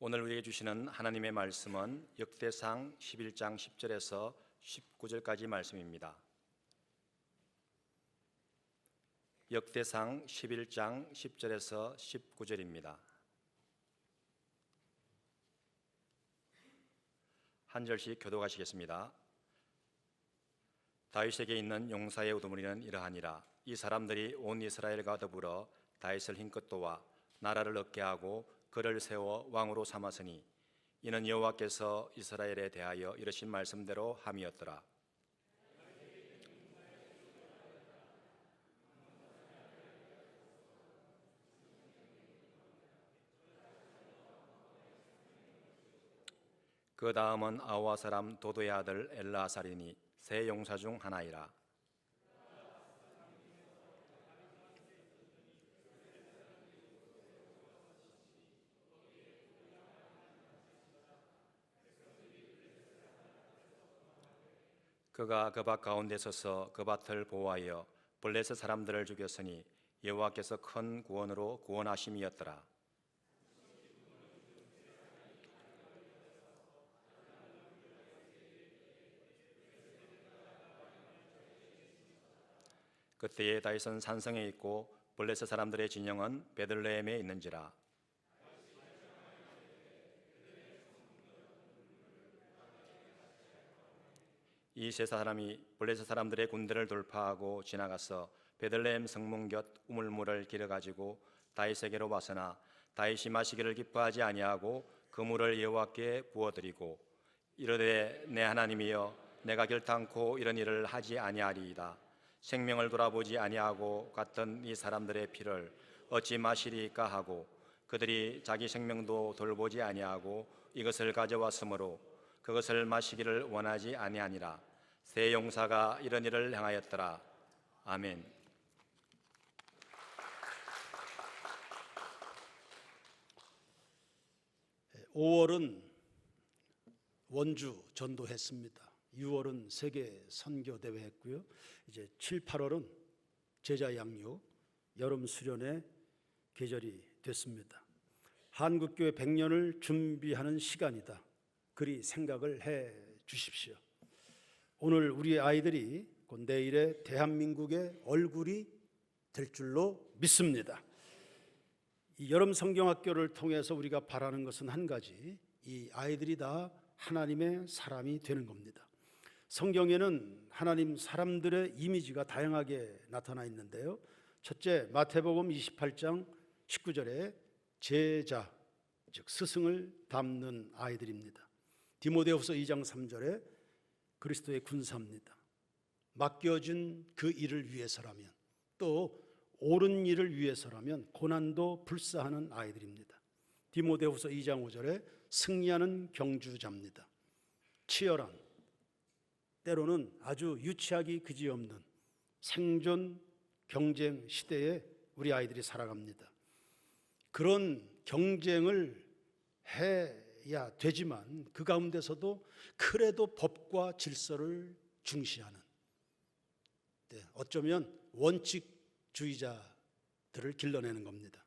오늘 우리에게 주시는 하나님의 말씀은 역대상 11장 10절에서 19절까지 말씀입니다. 역대상 11장 10절에서 19절입니다. 한 절씩 교독하시겠습니다. 다윗에게 있는 용사의 우두머리는 이러하니라. 이 사람들이 온 이스라엘과 더불어 다윗을 힘껏 도와 나라를 얻게 하고 그를 세워 왕으로 삼았으니 이는 여호와께서 이스라엘에 대하여 이르신 말씀대로 함이었더라. 그 다음은 아우아 사람 도도의 아들 엘라아살이니 세 용사 중 하나이라. 그가 그 밭 가운데 서서 그 밭을 보호하여 블레셋 사람들을 죽였으니 여호와께서 큰 구원으로 구원하심이었더라. 그때에 다윗은 산성에 있고 블레셋 사람들의 진영은 베들레헴에 있는지라. 이 세 사람이 블레셋 사람들의 군대를 돌파하고 지나가서 베들레헴 성문 곁 우물물을 길어 가지고 다윗에게로 왔으나 다윗이 마시기를 기뻐하지 아니하고 그 물을 여호와께 부어드리고 이르되 내 하나님이여 내가 결단코 이런 일을 하지 아니하리이다. 생명을 돌아보지 아니하고 갔던 이 사람들의 피를 어찌 마시리까 하고 그들이 자기 생명도 돌보지 아니하고 이것을 가져왔으므로 그것을 마시기를 원하지 아니하니라. 세 용사가 이런 일을 행하였더라. 아멘. 네, 5월은 원주 전도했습니다. 6월은 세계 선교 대회 했고요. 이제 7, 8월은 제자 양육, 여름 수련의 계절이 됐습니다. 한국교회 100년을 준비하는 시간이다. 그리 생각을 해 주십시오. 오늘 우리의 아이들이 곧 내일의 대한민국의 얼굴이 될 줄로 믿습니다. 이 여름 성경학교를 통해서 우리가 바라는 것은 한 가지, 이 아이들이 다 하나님의 사람이 되는 겁니다. 성경에는 하나님 사람들의 이미지가 다양하게 나타나 있는데요. 첫째, 마태복음 28장 19절에 제자, 즉 스승을 담는 아이들입니다. 디모데후서 2장 3절에 그리스도의 군사입니다. 맡겨진 그 일을 위해서라면, 또 옳은 일을 위해서라면 고난도 불사하는 아이들입니다. 디모데후서 2장 5절에 승리하는 경주자입니다. 치열한, 때로는 아주 유치하기 그지없는 생존 경쟁 시대에 우리 아이들이 살아갑니다. 그런 경쟁을 해야 되지만 그 가운데서도 그래도 법과 질서를 중시하는, 어쩌면 원칙주의자들을 길러내는 겁니다.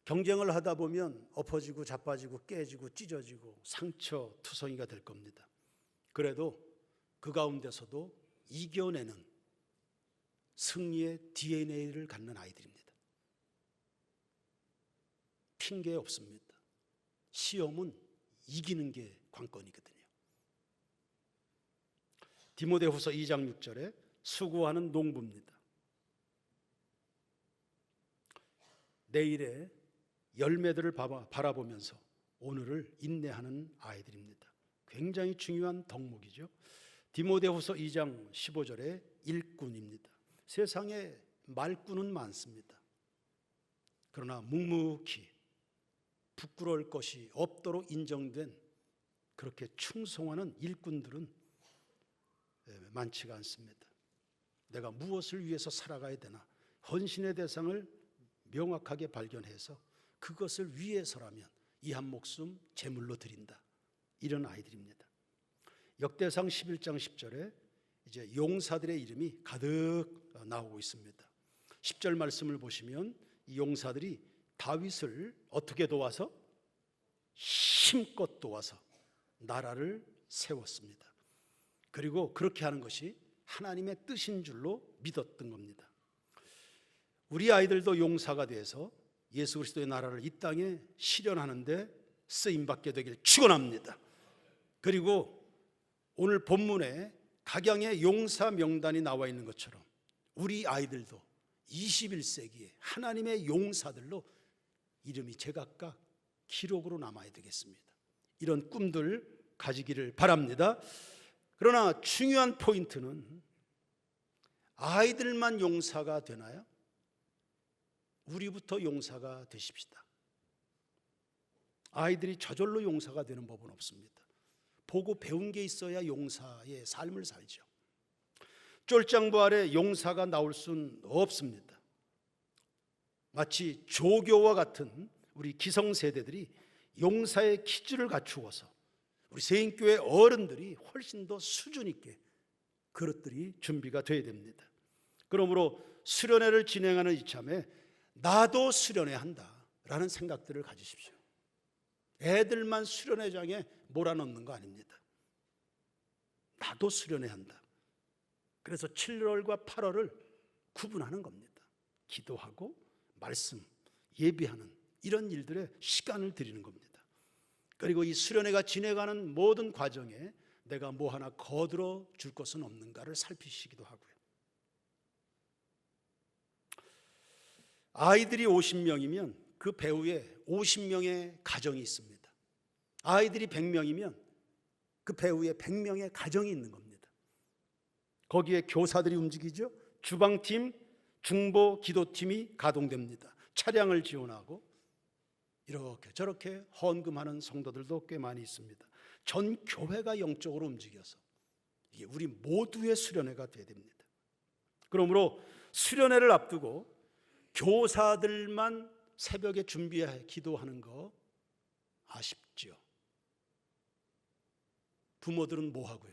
경쟁을 하다 보면 엎어지고 자빠지고 깨지고 찢어지고 상처투성이가 될 겁니다. 그래도 그 가운데서도 이겨내는 승리의 DNA를 갖는 아이들입니다. 핑계 없습니다. 시험은 이기는 게 관건이거든요. 디모데후서 2장 6절에 수고하는 농부입니다. 내일의 열매들을 바라보면서 오늘을 인내하는 아이들입니다. 굉장히 중요한 덕목이죠. 디모데후서 2장 15절에 일꾼입니다. 세상에 말꾼은 많습니다. 그러나 묵묵히 부끄러울 것이 없도록 인정된 그렇게 충성하는 일꾼들은 많지가 않습니다. 내가 무엇을 위해서 살아가야 되나, 헌신의 대상을 명확하게 발견해서 그것을 위해서라면 이 한 목숨 제물로 드린다. 이런 아이들입니다. 역대상 11장 10절에 이제 용사들의 이름이 가득 나오고 있습니다. 10절 말씀을 보시면 이 용사들이 다윗을 어떻게 도와서 힘껏 도와서 나라를 세웠습니다. 그리고 그렇게 하는 것이 하나님의 뜻인 줄로 믿었던 겁니다. 우리 아이들도 용사가 돼서 예수 그리스도의 나라를 이 땅에 실현하는데 쓰임받게 되길 축원합니다. 그리고 오늘 본문에 각양의 용사 명단이 나와 있는 것처럼 우리 아이들도 21세기에 하나님의 용사들로 이름이 제각각 기록으로 남아야 되겠습니다. 이런 꿈들 가지기를 바랍니다. 그러나 중요한 포인트는 아이들만 용사가 되나요? 우리부터 용사가 되십시다. 아이들이 저절로 용사가 되는 법은 없습니다. 보고 배운 게 있어야 용사의 삶을 살죠. 쫄장부 아래 용사가 나올 수는 없습니다. 마치 조교와 같은 우리 기성세대들이 용사의 기질을 갖추어서 우리 세인교회 어른들이 훨씬 더 수준 있게 그릇들이 준비가 돼야 됩니다. 그러므로 수련회를 진행하는 이참에 나도 수련회 한다라는 생각들을 가지십시오. 애들만 수련회장에 몰아넣는 거 아닙니다. 나도 수련회 한다. 그래서 7월과 8월을 구분하는 겁니다. 기도하고 말씀, 예비하는 이런 일들에 시간을 드리는 겁니다. 그리고 이 수련회가 진행하는 모든 과정에 내가 뭐 하나 거들어 줄 것은 없는가를 살피시기도 하고요. 아이들이 50명이면 그 배후에 50명의 가정이 있습니다. 아이들이 100명이면 그 배후에 100명의 가정이 있는 겁니다. 거기에 교사들이 움직이죠. 주방팀, 중보 기도팀이 가동됩니다. 차량을 지원하고 이렇게 저렇게 헌금하는 성도들도 꽤 많이 있습니다. 전 교회가 영적으로 움직여서 이게 우리 모두의 수련회가 돼야 됩니다. 그러므로 수련회를 앞두고 교사들만 새벽에 준비해 기도하는 거 아쉽죠. 부모들은 뭐 하고요?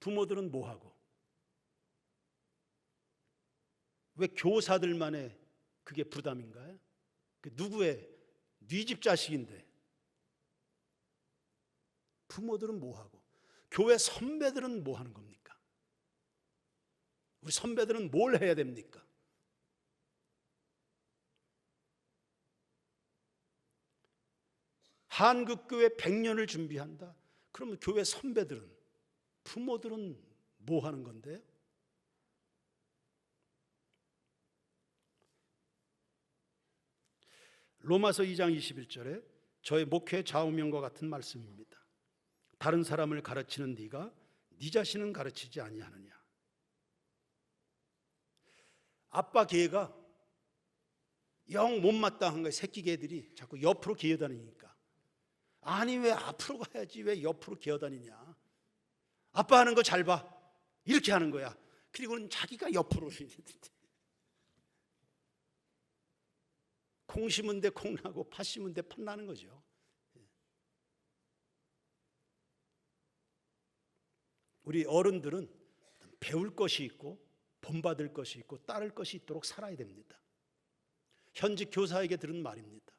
부모들은 뭐 하고? 왜 교사들만의 그게 부담인가요? 그 누구의 네 집 자식인데. 부모들은 뭐 하고? 교회 선배들은 뭐 하는 겁니까? 우리 선배들은 뭘 해야 됩니까? 한국교회 100년을 준비한다. 그러면 교회 선배들은, 부모들은 뭐 하는 건데요? 로마서 2장 21절에 저의 목회 좌우명과 같은 말씀입니다. 다른 사람을 가르치는 네가 네 자신은 가르치지 아니하느냐. 아빠 개가 영 못마땅한 거예요. 새끼 개들이 자꾸 옆으로 기어다니니까. 아니 왜 앞으로 가야지 왜 옆으로 기어다니냐. 아빠 하는 거 잘 봐. 이렇게 하는 거야. 그리고는 자기가 옆으로 콩 심은 데 콩 나고 팥 심은 데 팥 나는 거죠. 우리 어른들은 배울 것이 있고 본받을 것이 있고 따를 것이 있도록 살아야 됩니다. 현직 교사에게 들은 말입니다.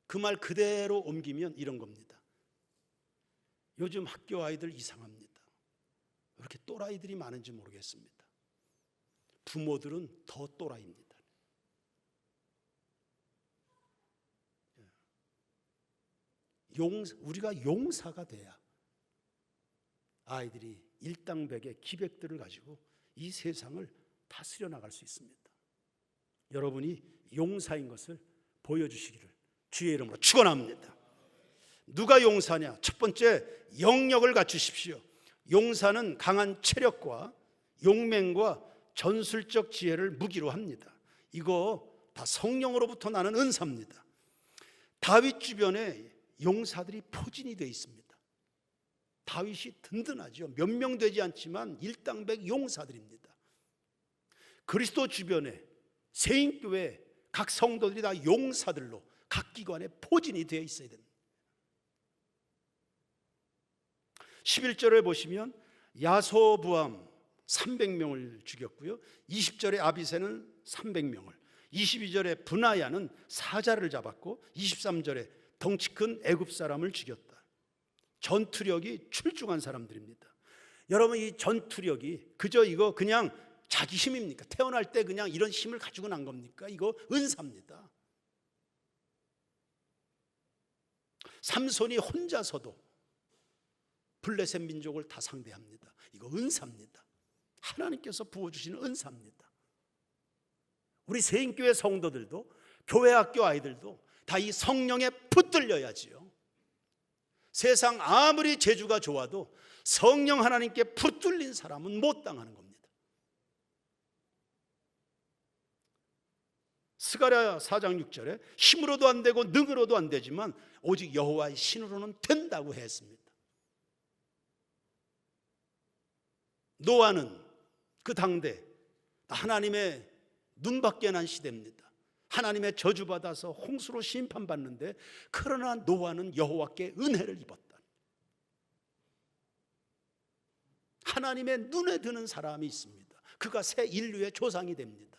그 말 그대로 옮기면 이런 겁니다. 요즘 학교 아이들 이상합니다. 왜 이렇게 또라이들이 많은지 모르겠습니다. 부모들은 더 또라이입니다. 우리가 용사가 돼야 아이들이 일당백의 기백들을 가지고 이 세상을 다스려 나갈 수 있습니다. 여러분이 용사인 것을 보여주시기를 주의 이름으로 축원합니다. 누가 용사냐? 첫 번째, 영력을 갖추십시오. 용사는 강한 체력과 용맹과 전술적 지혜를 무기로 합니다. 이거 다 성령으로부터 나는 은사입니다. 다윗 주변에 용사들이 포진이 되어 있습니다. 다윗이 든든하죠. 몇 명 되지 않지만 일당백 용사들입니다. 그리스도 주변에 세인교회 각 성도들이 다 용사들로 각 기관에 포진이 되어 있어야 됩니다. 11절에 보시면 야소부암 300명을 죽였고요. 20절에 아비새는 300명을, 22절에 분하야는 사자를 잡았고 23절에 덩치 큰 애굽 사람을 죽였다. 전투력이 출중한 사람들입니다. 여러분, 이 전투력이 이거 그냥 자기 힘입니까? 태어날 때 그냥 이런 힘을 가지고 난 겁니까? 이거 은사입니다. 삼손이 혼자서도 블레셋 민족을 다 상대합니다. 이거 은사입니다. 하나님께서 부어주시는 은사입니다. 우리 세인교회 성도들도, 교회 학교 아이들도 다 이 성령에 붙들려야지요. 세상 아무리 재주가 좋아도 성령 하나님께 붙들린 사람은 못 당하는 겁니다. 스가랴 4장 6절에 힘으로도 안 되고 능으로도 안 되지만 오직 여호와의 신으로는 된다고 했습니다. 노아는 그 당대 하나님의 눈밖에 난 시대입니다. 하나님의 저주받아서 홍수로 심판받는데, 그러나 노아는 여호와께 은혜를 입었다. 하나님의 눈에 드는 사람이 있습니다. 그가 새 인류의 조상이 됩니다.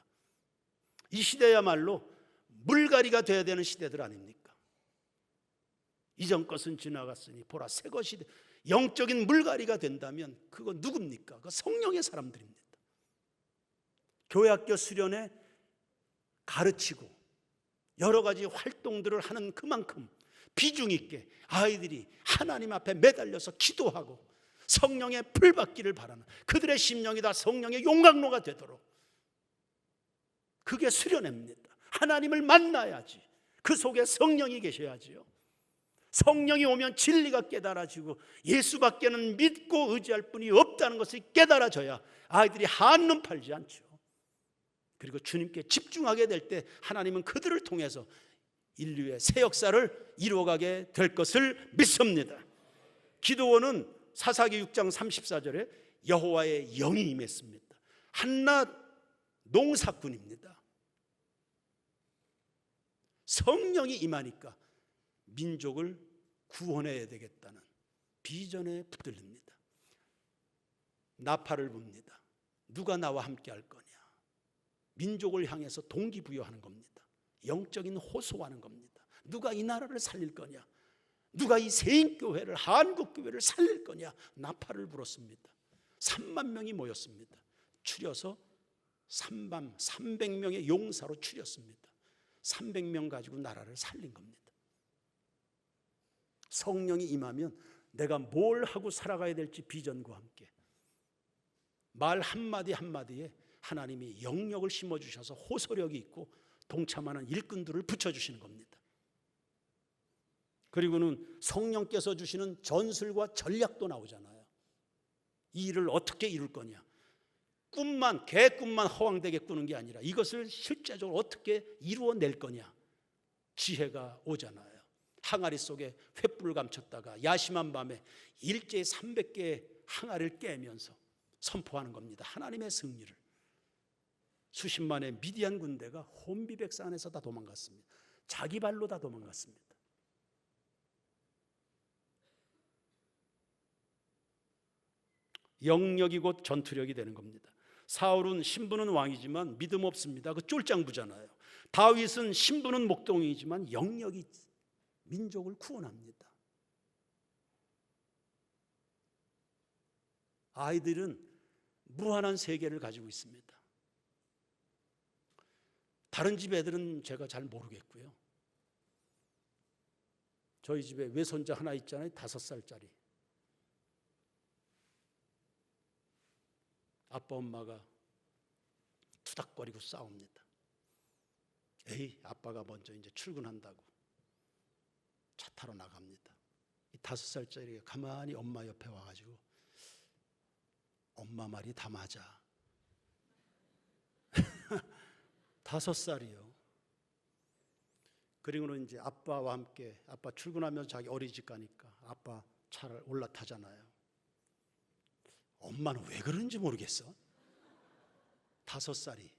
이 시대야말로 물갈이가 돼야 되는 시대들 아닙니까? 이전 것은 지나갔으니 보라 새 것이 영적인 물갈이가 된다면 그거 누굽니까? 그 성령의 사람들입니다. 교회학교 수련회 가르치고 여러 가지 활동들을 하는 그만큼 비중 있게 아이들이 하나님 앞에 매달려서 기도하고 성령의 풀받기를 바라는, 그들의 심령이 다 성령의 용광로가 되도록, 그게 수련회입니다. 하나님을 만나야지. 그 속에 성령이 계셔야지요. 성령이 오면 진리가 깨달아지고 예수밖에는 믿고 의지할 분이 없다는 것을 깨달아져야 아이들이 한눈 팔지 않죠. 그리고 주님께 집중하게 될 때 하나님은 그들을 통해서 인류의 새 역사를 이루어가게 될 것을 믿습니다. 기드온은 사사기 6장 34절에 여호와의 영이 임했습니다. 한낱 농사꾼입니다. 성령이 임하니까 민족을 구원해야 되겠다는 비전에 붙들립니다. 나팔을 붑니다. 누가 나와 함께 할 거냐? 민족을 향해서 동기부여하는 겁니다. 영적인 호소하는 겁니다. 누가 이 나라를 살릴 거냐? 누가 이 세인교회를, 한국교회를 살릴 거냐? 나팔을 불었습니다. 3만 명이 모였습니다. 추려서 300명의 용사로 추렸습니다. 300명 가지고 나라를 살린 겁니다. 성령이 임하면 내가 뭘 하고 살아가야 될지 비전과 함께 말 한마디 한마디에 하나님이 영역을 심어주셔서 호소력이 있고 동참하는 일꾼들을 붙여주시는 겁니다. 그리고는 성령께서 주시는 전술과 전략도 나오잖아요. 이 일을 어떻게 이룰 거냐? 개꿈만 허황되게 꾸는 게 아니라 이것을 실제적으로 어떻게 이루어낼 거냐? 지혜가 오잖아요. 항아리 속에 횃불을 감췄다가 야심한 밤에 일제히 300개의 항아리를 깨면서 선포하는 겁니다. 하나님의 승리를. 수십만의 미디안 군대가 혼비백산 안에서 다 도망갔습니다. 자기 발로 다 도망갔습니다. 영역이 곧 전투력이 되는 겁니다. 사울은 신부는 왕이지만 믿음 없습니다. 그 쫄짱부잖아요. 다윗은 신부는 목동이지만 영역이 민족을 구원합니다. 아이들은 무한한 세계를 가지고 있습니다. 다른 집 애들은 제가 잘 모르겠고요. 저희 집에 외손자 하나 있잖아요. 5살짜리. 아빠 엄마가 투닥거리고 싸웁니다. 에이, 아빠가 먼저 이제 출근한다고 차 타러 나갑니다. 이 5살짜리가 가만히 엄마 옆에 와가지고 엄마 말이 다 맞아. 5살이요. 그리고는 이제 아빠와 함께, 아빠 출근하면서 자기 어린이집 가니까 아빠 차를 올라타잖아요. 엄마는 왜 그런지 모르겠어. 5살이.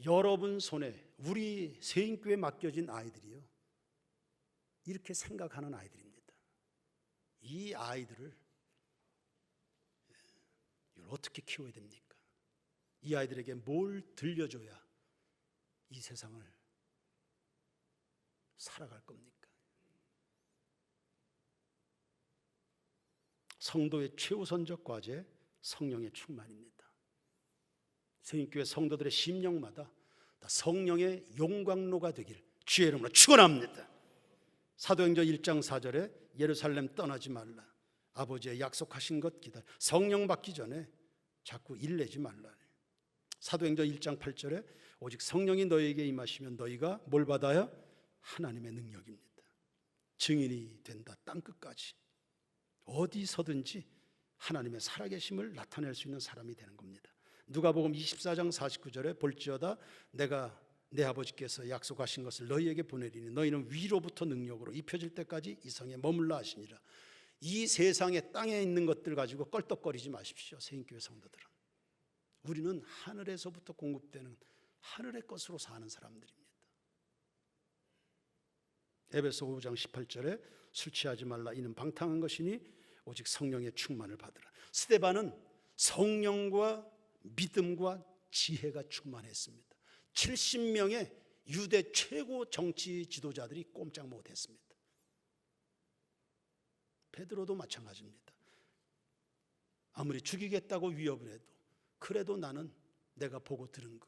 여러분 손에, 우리 세인교회에 맡겨진 아이들이요, 이렇게 생각하는 아이들입니다. 이 아이들을 이걸 어떻게 키워야 됩니까? 이 아이들에게 뭘 들려줘야 이 세상을 살아갈 겁니까? 성도의 최우선적 과제, 성령의 충만입니다. 성인교회 성도들의 심령마다 다 성령의 용광로가 되길 주의 이름으로 축원합니다. 사도행전 1장 4절에 예루살렘 떠나지 말라, 아버지의 약속하신 것 기다려, 성령 받기 전에 자꾸 일내지 말라. 사도행전 1장 8절에 오직 성령이 너희에게 임하시면 너희가 뭘 받아요? 하나님의 능력입니다. 증인이 된다. 땅끝까지 어디서든지 하나님의 살아계심을 나타낼 수 있는 사람이 되는 겁니다. 누가복음 24장 49절에 볼지어다 내가 내 아버지께서 약속하신 것을 너희에게 보내리니 너희는 위로부터 능력으로 입혀질 때까지 이 성에 머물라 하시니라. 이 세상의 땅에 있는 것들 가지고 껄떡거리지 마십시오. 새인교회 성도들은 우리는 하늘에서부터 공급되는 하늘의 것으로 사는 사람들입니다. 에베소 5장 18절에 술 취하지 말라, 이는 방탕한 것이니 오직 성령의 충만을 받으라. 스데반은 성령과 믿음과 지혜가 충만했습니다. 70명의 유대 최고 정치 지도자들이 꼼짝 못했습니다. 베드로도 마찬가지입니다. 아무리 죽이겠다고 위협을 해도 그래도 나는 내가 보고 들은 거,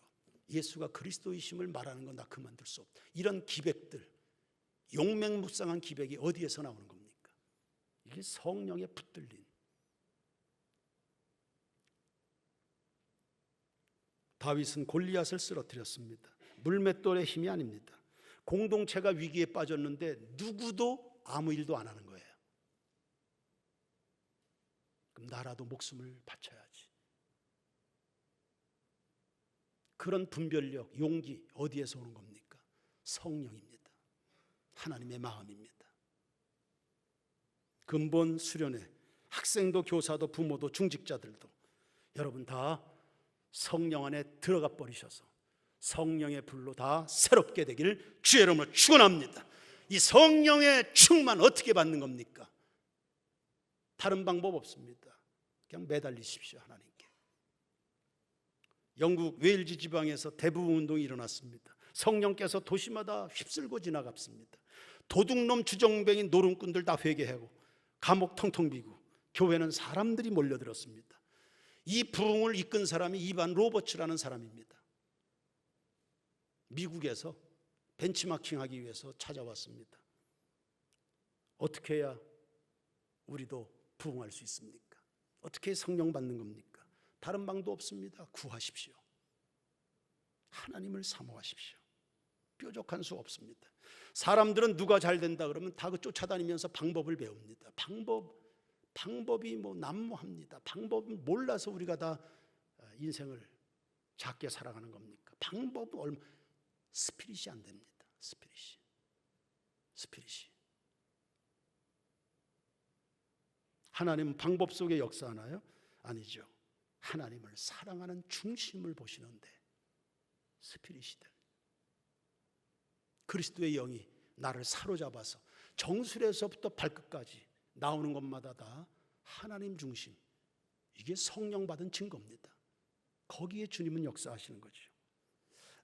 예수가 그리스도이심을 말하는 건 나 그만둘 수 없다. 이런 기백들, 용맹무쌍한 기백이 어디에서 나오는 겁니까? 이게 성령에 붙들린. 다윗은 골리앗을 쓰러뜨렸습니다. 물맷돌의 힘이 아닙니다. 공동체가 위기에 빠졌는데 누구도 아무 일도 안 하는 거예요. 그럼 나라도 목숨을 바쳐야지. 그런 분별력, 용기 어디에서 오는 겁니까? 성령입니다. 하나님의 마음입니다. 근본 수련회, 학생도 교사도 부모도 중직자들도 여러분 다 성령 안에 들어가 버리셔서 성령의 불로 다 새롭게 되기를 주의 이름으로 축원합니다. 이 성령의 충만 어떻게 받는 겁니까? 다른 방법 없습니다. 그냥 매달리십시오, 하나님께. 영국 웨일즈 지방에서 대부분 운동이 일어났습니다. 성령께서 도시마다 휩쓸고 지나갔습니다. 도둑놈 주정뱅이 노름꾼들 다 회개하고 감옥 텅텅 비고 교회는 사람들이 몰려들었습니다. 이 부흥을 이끈 사람이 이반 로버츠라는 사람입니다. 미국에서 벤치마킹하기 위해서 찾아왔습니다. 어떻게 해야 우리도 부흥할 수 있습니까? 어떻게 성령 받는 겁니까? 다른 방도 없습니다. 구하십시오. 하나님을 사모하십시오. 뾰족한 수 없습니다. 사람들은 누가 잘 된다 그러면 다 그 쫓아다니면서 방법을 배웁니다. 방법이 뭐 난무합니다. 방법은 몰라서 우리가 다 인생을 작게 살아가는 겁니까? 방법은 스피릿이 안 됩니다. 스피릿이. 하나님은 방법 속에 역사하나요? 아니죠. 하나님을 사랑하는 중심을 보시는데 스피릿이 돼. 그리스도의 영이 나를 사로잡아서 정수리에서부터 발끝까지 나오는 것마다 다 하나님 중심. 이게 성령 받은 증거입니다. 거기에 주님은 역사하시는 거죠.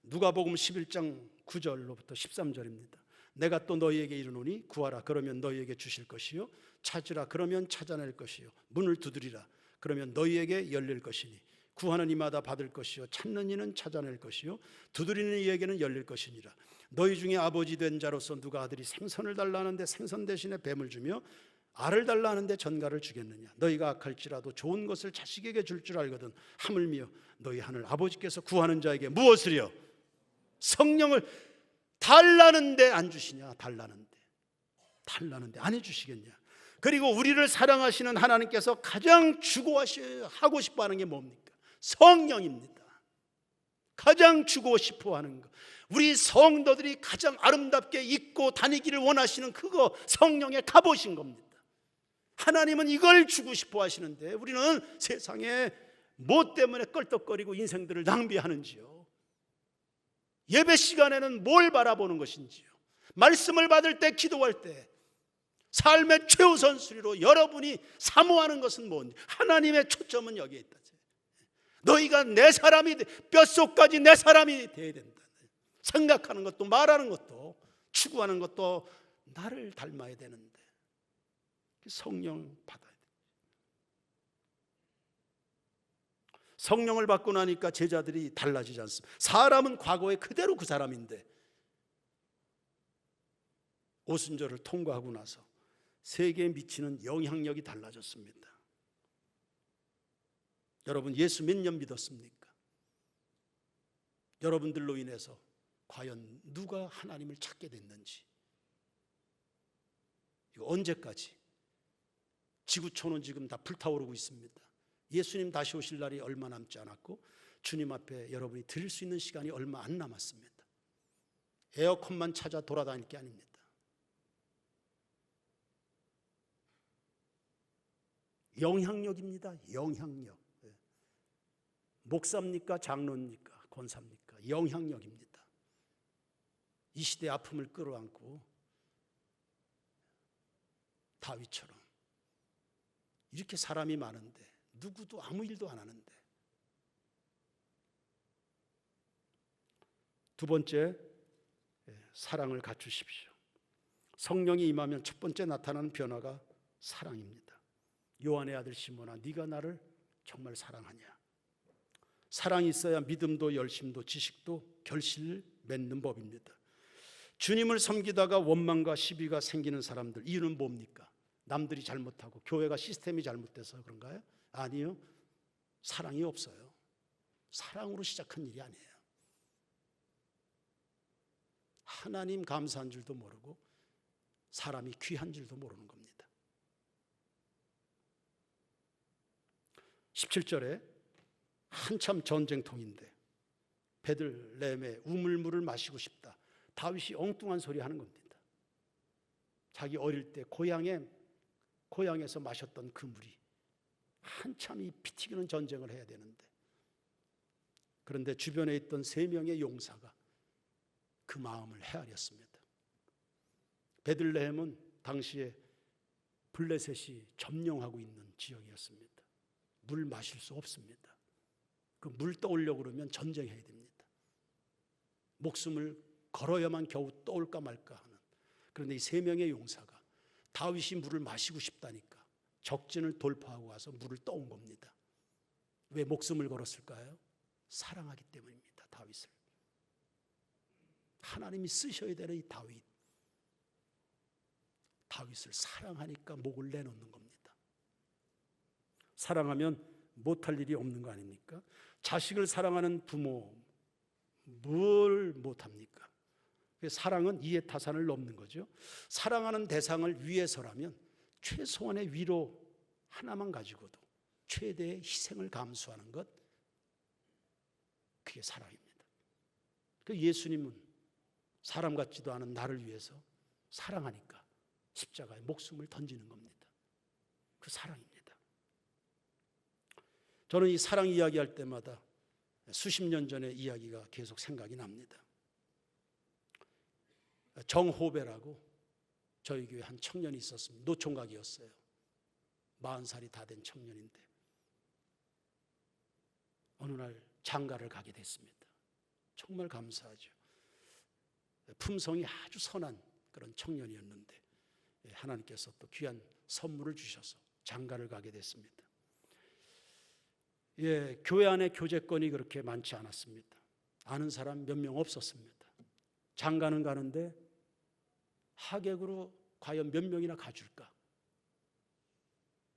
누가복음 11장 9절로부터 13절입니다. 내가 또 너희에게 이르노니 구하라 그러면 너희에게 주실 것이요 찾으라 그러면 찾아낼 것이요 문을 두드리라 그러면 너희에게 열릴 것이니 구하는 이마다 받을 것이요 찾는 이는 찾아낼 것이요 두드리는 이에게는 열릴 것이니라. 너희 중에 아버지 된 자로서 누가 아들이 생선을 달라 하는데 생선 대신에 뱀을 주며 알을 달라 하는데 전갈을 주겠느냐. 너희가 악할지라도 좋은 것을 자식에게 줄 줄 알거든 하물며 너희 하늘 아버지께서 구하는 자에게 무엇을요? 성령을 달라는데 안 주시냐. 달라는데 안 해주시겠냐. 그리고 우리를 사랑하시는 하나님께서 가장 주고 하고 싶어 하는 게 뭡니까? 성령입니다. 가장 주고 싶어 하는 것, 우리 성도들이 가장 아름답게 입고 다니기를 원하시는 그거 성령의 갑옷인 겁니다. 하나님은 이걸 주고 싶어 하시는데 우리는 세상에 뭐 때문에 껄떡거리고 인생들을 낭비하는지요. 예배 시간에는 뭘 바라보는 것인지요. 말씀을 받을 때, 기도할 때 삶의 최우선순위로 여러분이 사모하는 것은 뭔지, 하나님의 초점은 여기에 있다. 너희가 내 사람이 뼛속까지 내 사람이 돼야 된다. 생각하는 것도 말하는 것도 추구하는 것도 나를 닮아야 되는데 성령 받아야 돼. 성령을 받고 나니까 제자들이 달라지지 않습니다. 사람은 과거에 그대로 그 사람인데 오순절을 통과하고 나서 세계에 미치는 영향력이 달라졌습니다. 여러분, 예수 몇 년 믿었습니까? 여러분들로 인해서 과연 누가 하나님을 찾게 됐는지, 이거 언제까지? 지구촌은 지금 다 불타오르고 있습니다. 예수님 다시 오실 날이 얼마 남지 않았고 주님 앞에 여러분이 드릴 수 있는 시간이 얼마 안 남았습니다. 에어컨만 찾아 돌아다닐 게 아닙니다. 영향력입니다. 영향력. 목사입니까? 장로입니까? 권사입니까? 영향력입니다. 이 시대의 아픔을 끌어안고 다윗처럼 이렇게 사람이 많은데 누구도 아무 일도 안 하는데. 두 번째, 사랑을 갖추십시오. 성령이 임하면 첫 번째 나타나는 변화가 사랑입니다. 요한의 아들 시몬아, 네가 나를 정말 사랑하냐? 사랑이 있어야 믿음도 열심도 지식도 결실을 맺는 법입니다. 주님을 섬기다가 원망과 시비가 생기는 사람들, 이유는 뭡니까? 남들이 잘못하고 교회가 시스템이 잘못돼서 그런가요? 아니요. 사랑이 없어요. 사랑으로 시작한 일이 아니에요. 하나님 감사한 줄도 모르고 사람이 귀한 줄도 모르는 겁니다. 17절에 한참 전쟁통인데 베들레헴의 우물물을 마시고 싶다. 다윗이 엉뚱한 소리 하는 겁니다. 자기 어릴 때 고향에서 마셨던 그 물이 한참 이 피 튀기는 전쟁을 해야 되는데, 그런데 주변에 있던 3명의 용사가 그 마음을 헤아렸습니다. 베들레헴은 당시에 블레셋이 점령하고 있는 지역이었습니다. 물 마실 수 없습니다. 그 물 떠오려고 그러면 전쟁해야 됩니다. 목숨을 걸어야만 겨우 떠올까 말까 하는. 그런데 이 3명의 용사가 다윗이 물을 마시고 싶다니까 적진을 돌파하고 와서 물을 떠온 겁니다. 왜 목숨을 걸었을까요? 사랑하기 때문입니다. 다윗을. 하나님이 쓰셔야 되는 이 다윗을 사랑하니까 목을 내놓는 겁니다. 사랑하면 못할 일이 없는 거 아닙니까? 자식을 사랑하는 부모 뭘 못합니까? 사랑은 이해타산을 넘는 거죠. 사랑하는 대상을 위해서라면 최소한의 위로 하나만 가지고도 최대의 희생을 감수하는 것, 그게 사랑입니다. 그 예수님은 사람 같지도 않은 나를 위해서 사랑하니까 십자가에 목숨을 던지는 겁니다. 그 사랑입니다. 저는 이 사랑 이야기할 때마다 수십 년 전의 이야기가 계속 생각이 납니다. 정호배라고 저희 교회 한 청년이 있었습니다. 노총각이었어요. 40살이 다 된 청년인데 어느 날 장가를 가게 됐습니다. 정말 감사하죠. 품성이 아주 선한 그런 청년이었는데 하나님께서 또 귀한 선물을 주셔서 장가를 가게 됐습니다. 교회 안에 교제권이 그렇게 많지 않았습니다. 아는 사람 몇 명 없었습니다. 장가는 가는데 하객으로 과연 몇 명이나 가줄까?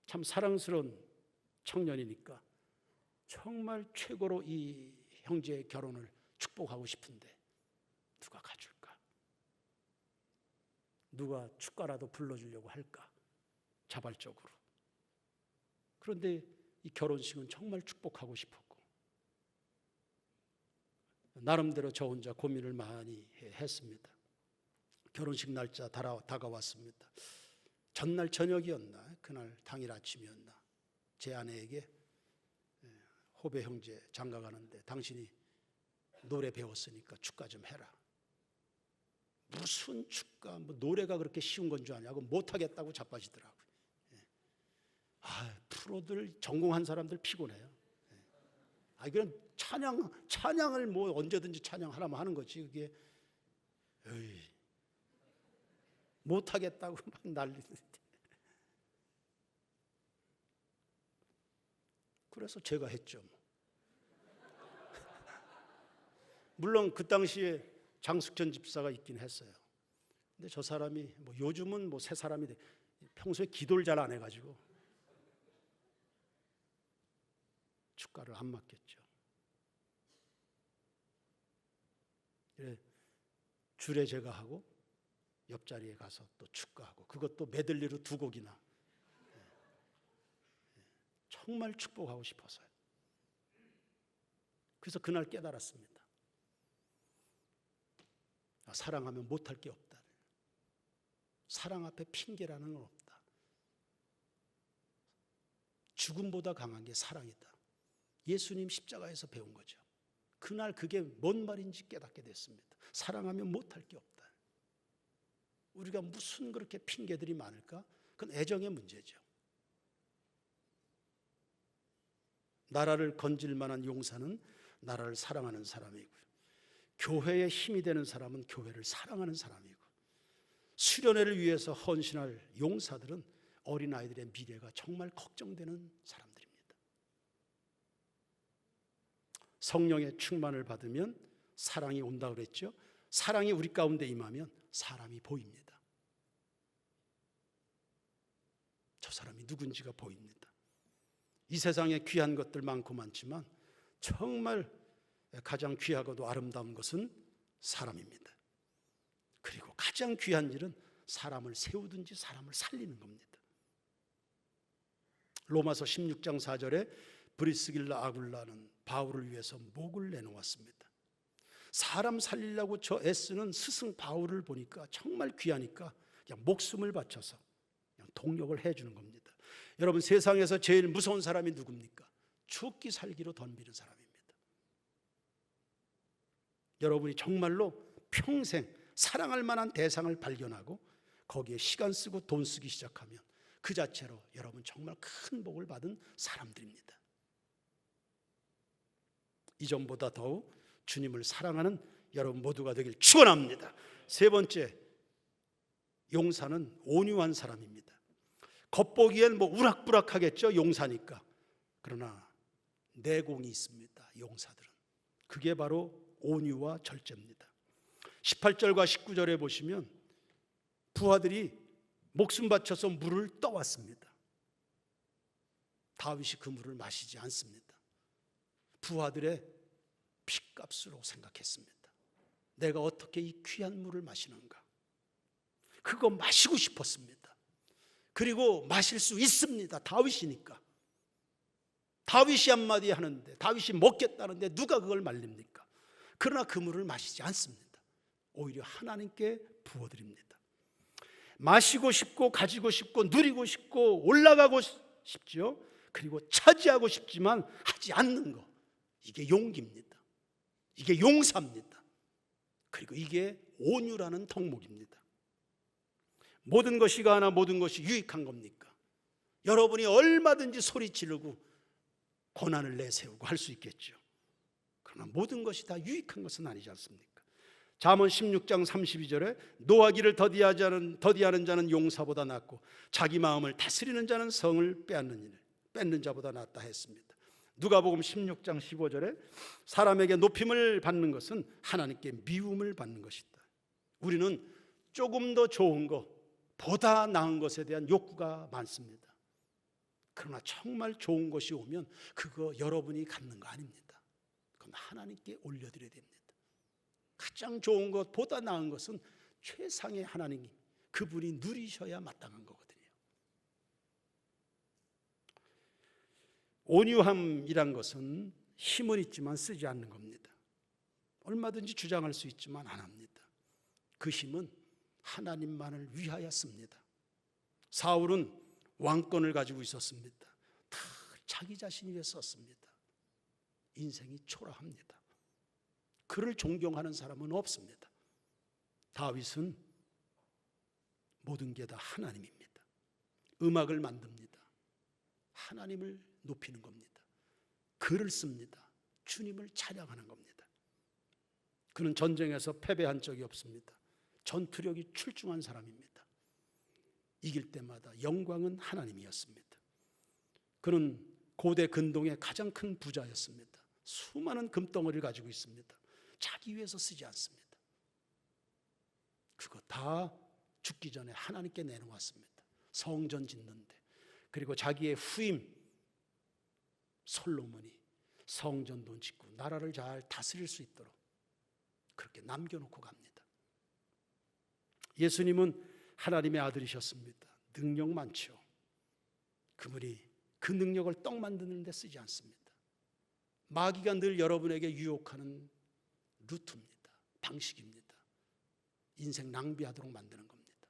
참 사랑스러운 청년이니까 정말 최고로 이 형제의 결혼을 축복하고 싶은데 누가 가줄까? 누가 축가라도 불러주려고 할까? 자발적으로. 그런데 이 결혼식은 정말 축복하고 싶었고 나름대로 저 혼자 고민을 많이 했습니다. 결혼식 날짜 다가왔습니다. 전날 저녁이었나 그날 당일 아침이었나 제 아내에게 호배 형제 장가 가는데 당신이 노래 배웠으니까 축가 좀 해라. 무슨 축가, 노래가 그렇게 쉬운 건 줄 아냐고 못하겠다고 자빠지더라고요. 프로들 전공한 사람들 피곤해요. 그냥 찬양을 뭐 언제든지 찬양하라면 하는 거지. 그게 못하겠다고 막 난리는데. 그래서 제가 했죠. 물론 그 당시에 장숙천 집사가 있긴 했어요. 근데 저 사람이 뭐 요즘은 뭐 새 사람이 평소에 기도를 잘 안 해가지고 축가를 안 맡겼죠. 줄에 제가 하고 옆자리에 가서 또 축가하고, 그것도 메들리로 2곡이나. 정말 축복하고 싶어서요. 그래서 그날 깨달았습니다. 사랑하면 못할 게 없다. 사랑 앞에 핑계라는 건 없다. 죽음보다 강한 게 사랑이다. 예수님 십자가에서 배운 거죠. 그날 그게 뭔 말인지 깨닫게 됐습니다. 사랑하면 못할 게 없다. 우리가 무슨 그렇게 핑계들이 많을까? 그건 애정의 문제죠. 나라를 건질 만한 용사는 나라를 사랑하는 사람이고요. 교회의 힘이 되는 사람은 교회를 사랑하는 사람이고, 수련회를 위해서 헌신할 용사들은 어린아이들의 미래가 정말 걱정되는 사람들입니다. 성령의 충만을 받으면 사랑이 온다 그랬죠. 사랑이 우리 가운데 임하면 사람이 보입니다. 저 사람이 누군지가 보입니다. 이 세상에 귀한 것들 많고 많지만 정말 가장 귀하고도 아름다운 것은 사람입니다. 그리고 가장 귀한 일은 사람을 세우든지 사람을 살리는 겁니다. 로마서 16장 4절에 브리스길라 아굴라는 바울을 위해서 목을 내놓았습니다. 사람 살리려고 저 애쓰는 스승 바울을 보니까 정말 귀하니까 그냥 목숨을 바쳐서 그냥 동력을 해주는 겁니다. 여러분, 세상에서 제일 무서운 사람이 누굽니까? 죽기 살기로 덤비는 사람입니다. 여러분이 정말로 평생 사랑할 만한 대상을 발견하고 거기에 시간 쓰고 돈 쓰기 시작하면 그 자체로 여러분 정말 큰 복을 받은 사람들입니다. 이전보다 더욱 주님을 사랑하는 여러분 모두가 되길 축원합니다. 세 번째, 용사는 온유한 사람입니다. 겉보기엔 뭐 우락부락하겠죠, 용사니까. 그러나 내공이 있습니다, 용사들은. 그게 바로 온유와 절제입니다. 18절과 19절에 보시면 부하들이 목숨 바쳐서 물을 떠왔습니다. 다윗이 그 물을 마시지 않습니다. 부하들의 핏값으로 생각했습니다. 내가 어떻게 이 귀한 물을 마시는가? 그거 마시고 싶었습니다. 그리고 마실 수 있습니다. 다윗이니까. 다윗이 한마디 하는데, 다윗이 먹겠다는데 누가 그걸 말립니까? 그러나 그 물을 마시지 않습니다. 오히려 하나님께 부어드립니다. 마시고 싶고 가지고 싶고 누리고 싶고 올라가고 싶죠. 그리고 차지하고 싶지만 하지 않는 거, 이게 용기입니다. 이게 용사입니다. 그리고 이게 온유라는 덕목입니다. 모든 것이가 하나 모든 것이 유익한 겁니까? 여러분이 얼마든지 소리 지르고 고난을 내세우고 할 수 있겠죠. 그러나 모든 것이 다 유익한 것은 아니지 않습니까? 잠언 16장 32절에 노하기를 더디하는 자는 용사보다 낫고 자기 마음을 다스리는 자는 성을 뺏는 자보다 낫다 했습니다. 누가복음 16장 15절에 사람에게 높임을 받는 것은 하나님께 미움을 받는 것이다. 우리는 조금 더 좋은 것, 보다 나은 것에 대한 욕구가 많습니다. 그러나 정말 좋은 것이 오면 그거 여러분이 갖는 거 아닙니다. 그건 하나님께 올려드려야 됩니다. 가장 좋은 것, 보다 나은 것은 최상의 하나님이, 그분이 누리셔야 마땅한 거거든요. 온유함이란 것은 힘은 있지만 쓰지 않는 겁니다. 얼마든지 주장할 수 있지만 안 합니다. 그 힘은 하나님만을 위하여 씁니다. 사울은 왕권을 가지고 있었습니다. 다 자기 자신을 위해 썼습니다. 인생이 초라합니다. 그를 존경하는 사람은 없습니다. 다윗은 모든 게 다 하나님입니다. 음악을 만듭니다. 하나님을 높이는 겁니다. 글을 씁니다. 주님을 찬양하는 겁니다. 그는 전쟁에서 패배한 적이 없습니다. 전투력이 출중한 사람입니다. 이길 때마다 영광은 하나님이었습니다. 그는 고대 근동의 가장 큰 부자였습니다. 수많은 금덩어리를 가지고 있습니다. 자기 위해서 쓰지 않습니다. 그거 다 죽기 전에 하나님께 내놓았습니다. 성전 짓는데. 그리고 자기의 후임 솔로몬이 성전도 짓고 나라를 잘 다스릴 수 있도록 그렇게 남겨놓고 갑니다. 예수님은 하나님의 아들이셨습니다. 능력 많죠. 그분이 그 능력을 떡 만드는 데 쓰지 않습니다. 마귀가 늘 여러분에게 유혹하는 루트입니다. 방식입니다. 인생 낭비하도록 만드는 겁니다.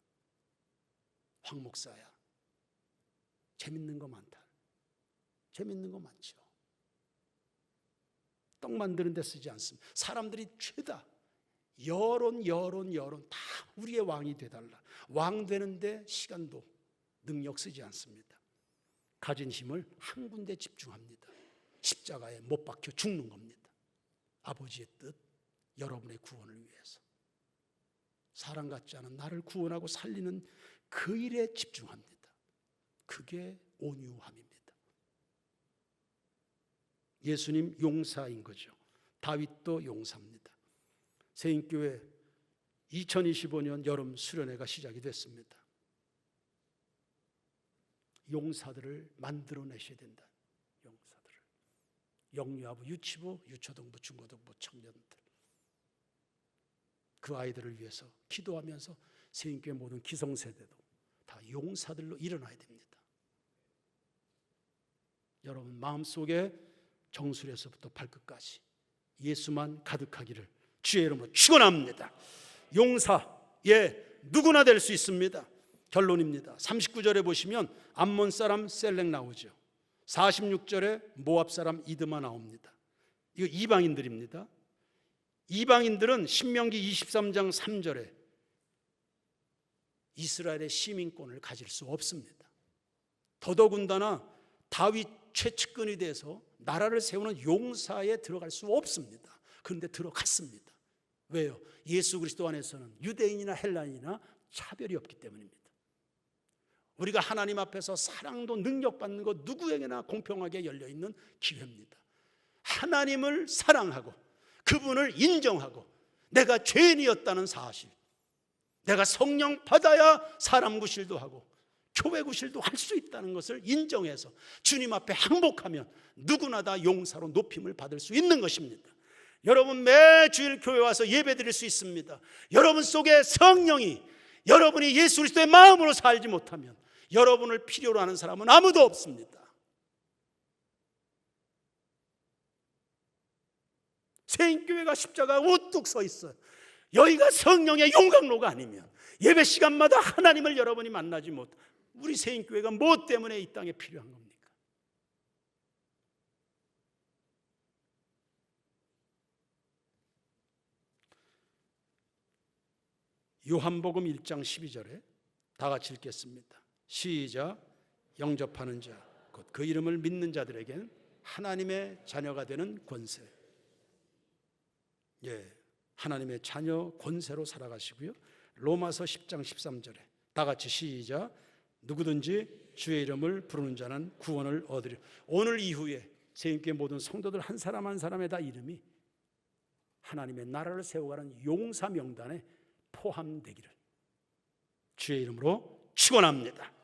황 목사야, 재밌는 거 많다. 재밌는 거 많죠. 떡 만드는 데 쓰지 않습니다. 사람들이 죄다 여론 다 우리의 왕이 되달라. 왕 되는데 시간도 능력 쓰지 않습니다. 가진 힘을 한 군데 집중합니다. 십자가에 못 박혀 죽는 겁니다. 아버지의 뜻, 여러분의 구원을 위해서. 사람 같지 않은 나를 구원하고 살리는 그 일에 집중합니다. 그게 온유함입니다. 예수님 용사인 거죠. 다윗도 용사입니다. 세인교회 2025년 여름 수련회가 시작이 됐습니다. 용사들을 만들어내셔야 된다. 용사들을. 영유아부, 유치부, 유초등부, 중고등부 청년들. 그 아이들을 위해서 기도하면서 세인교회 모든 기성세대도 다 용사들로 일어나야 됩니다. 여러분 마음속에 정수리에서부터 발끝까지 예수만 가득하기를 주의 이름으로 축원합니다. 용사, 누구나 될 수 있습니다. 결론입니다. 39절에 보시면 암몬 사람 셀렉 나오죠. 46절에 모압 사람 이드마 나옵니다. 이거 이방인들입니다. 이방인들은 신명기 23장 3절에 이스라엘의 시민권을 가질 수 없습니다. 더더군다나 다윗 최측근이 돼서 나라를 세우는 용사에 들어갈 수 없습니다. 그런데 들어갔습니다. 왜요? 예수 그리스도 안에서는 유대인이나 헬라인이나 차별이 없기 때문입니다. 우리가 하나님 앞에서 사랑도 능력받는 것 누구에게나 공평하게 열려있는 기회입니다. 하나님을 사랑하고 그분을 인정하고 내가 죄인이었다는 사실, 내가 성령 받아야 사람 구실도 하고 교회 구실도 할 수 있다는 것을 인정해서 주님 앞에 항복하면 누구나 다 용사로 높임을 받을 수 있는 것입니다. 여러분 매주일 교회 와서 예배 드릴 수 있습니다. 여러분 속에 성령이, 여러분이 예수 그리스도의 마음으로 살지 못하면 여러분을 필요로 하는 사람은 아무도 없습니다. 세인교회가 십자가 우뚝 서 있어요. 여기가 성령의 용광로가 아니면 예배 시간마다 하나님을 여러분이 만나지 못, 우리 세인교회가 뭐 때문에 이 땅에 필요한 겁니까? 요한복음 1장 12절에 다 같이 읽겠습니다. 시작. 영접하는 자, 곧 그 이름을 믿는 자들에게는 하나님의 자녀가 되는 권세. 하나님의 자녀 권세로 살아가시고요. 로마서 10장 13절에 다 같이 시작. 누구든지 주의 이름을 부르는 자는 구원을 얻으리라. 오늘 이후에 세인교회 모든 성도들 한 사람 한 사람의 다 이름이 하나님의 나라를 세워가는 용사 명단에 포함되기를 주의 이름으로 축원합니다.